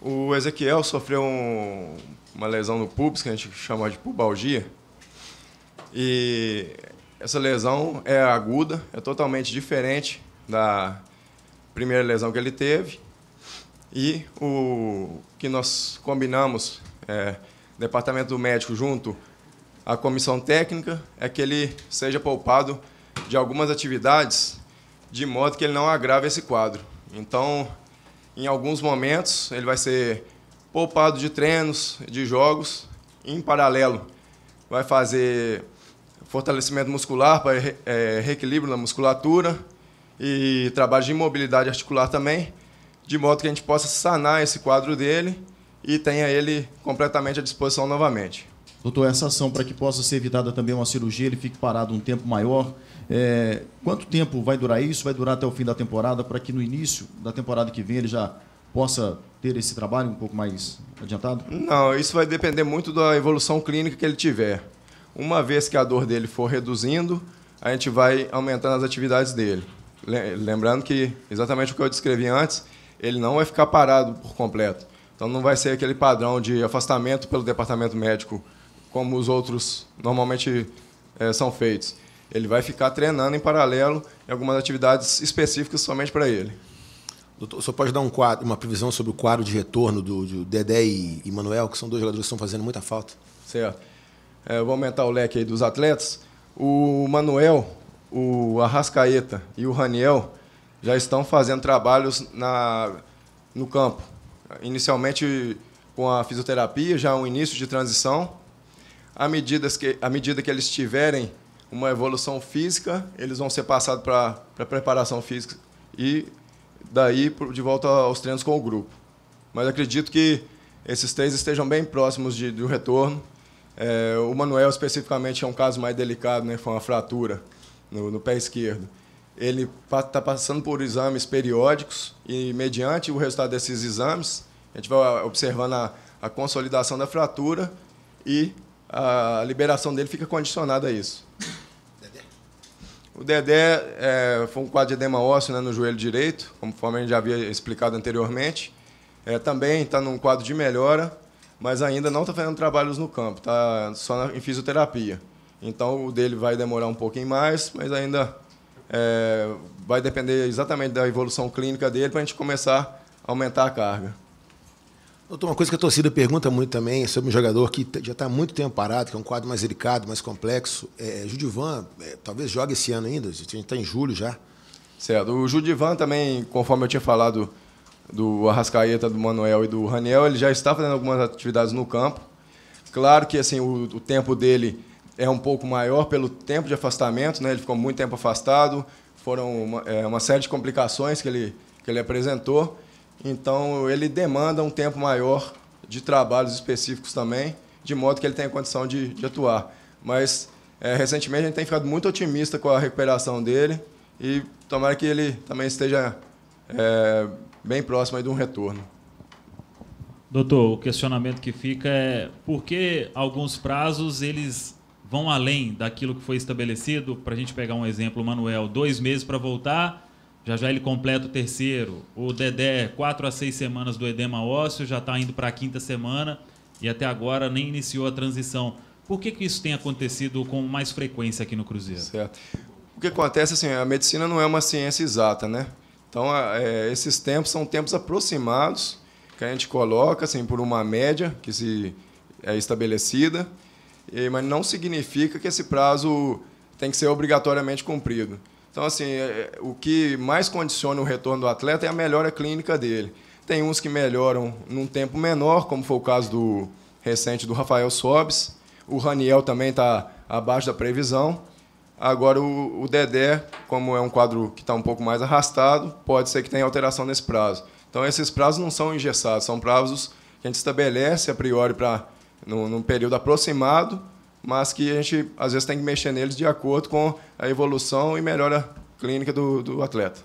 O Ezequiel sofreu uma lesão no pubis, que a gente chama de pubalgia. E essa lesão é aguda, é totalmente diferente da primeira lesão que ele teve. E o que nós combinamos, departamento médico junto à comissão técnica, é que ele seja poupado de algumas atividades, de modo que ele não agrave esse quadro. Então, em alguns momentos, ele vai ser poupado de treinos, de jogos, e, em paralelo, vai fazer fortalecimento muscular para reequilíbrio da musculatura e trabalho de imobilidade articular também, de modo que a gente possa sanar esse quadro dele e tenha ele completamente à disposição novamente. Doutor, essa ação, para que possa ser evitada também uma cirurgia, ele fique parado um tempo maior, quanto tempo vai durar isso? Vai durar até o fim da temporada, para que no início da temporada que vem ele já possa ter esse trabalho um pouco mais adiantado? Não, isso vai depender muito da evolução clínica que ele tiver. Uma vez que a dor dele for reduzindo, a gente vai aumentando as atividades dele. Lembrando que, exatamente o que eu descrevi antes, ele não vai ficar parado por completo. Então, não vai ser aquele padrão de afastamento pelo departamento médico, como os outros normalmente são feitos. Ele vai ficar treinando em paralelo em algumas atividades específicas somente para ele. Doutor, o senhor pode dar uma previsão sobre o quadro de retorno do Dedé e Manuel, que são dois jogadores que estão fazendo muita falta? Certo. Vou aumentar o leque aí dos atletas. O Manuel, o Arrascaeta e o Raniel já estão fazendo trabalhos no campo. Inicialmente com a fisioterapia, já um início de transição. À medida que eles tiverem uma evolução física, eles vão ser passados para a preparação física e daí de volta aos treinos com o grupo. Mas acredito que esses três estejam bem próximos do retorno. O Manuel, especificamente, é um caso mais delicado, né? Foi uma fratura no pé esquerdo. Ele está passando por exames periódicos e, mediante o resultado desses exames, a gente vai observando a consolidação da fratura e a liberação dele fica condicionada a isso. Dedé? O Dedé foi um quadro de edema ósseo, né, no joelho direito, conforme a gente já havia explicado anteriormente. Também está num quadro de melhora, mas ainda não está fazendo trabalhos no campo, está só em fisioterapia. Então, o dele vai demorar um pouquinho mais, mas ainda vai depender exatamente da evolução clínica dele para a gente começar a aumentar a carga. Doutor, uma coisa que a torcida pergunta muito também é sobre um jogador que já está há muito tempo parado, que é um quadro mais delicado, mais complexo. Judivan, talvez jogue esse ano ainda, a gente está em julho já. Certo. O Judivan também, conforme eu tinha falado do Arrascaeta, do Manuel e do Raniel, ele já está fazendo algumas atividades no campo. Claro que assim, o tempo dele é um pouco maior pelo tempo de afastamento, né? Ele ficou muito tempo afastado, foram uma série de complicações que ele apresentou. Então, ele demanda um tempo maior de trabalhos específicos também, de modo que ele tenha condição de atuar. Mas, recentemente, a gente tem ficado muito otimista com a recuperação dele e tomara que ele também esteja bem próximo aí de um retorno. Doutor, o questionamento que fica é por que alguns prazos eles vão além daquilo que foi estabelecido? Para a gente pegar um exemplo, o Manuel, 2 meses para voltar, já ele completa o terceiro. O Dedé, 4 a 6 semanas do edema ósseo, já está indo para a 5ª semana e até agora nem iniciou a transição. Por que isso tem acontecido com mais frequência aqui no Cruzeiro? Certo. O que acontece, assim, a medicina não é uma ciência exata, né? Então, esses tempos são tempos aproximados que a gente coloca assim, por uma média que é estabelecida, mas não significa que esse prazo tem que ser obrigatoriamente cumprido. Então, assim, o que mais condiciona o retorno do atleta é a melhora clínica dele. Tem uns que melhoram num tempo menor, como foi o caso recente do Rafael Sobis. O Raniel também está abaixo da previsão. Agora, o Dedé, como é um quadro que está um pouco mais arrastado, pode ser que tenha alteração nesse prazo. Então, esses prazos não são engessados, são prazos que a gente estabelece a priori num período aproximado, mas que a gente, às vezes, tem que mexer neles de acordo com a evolução e melhora clínica do atleta.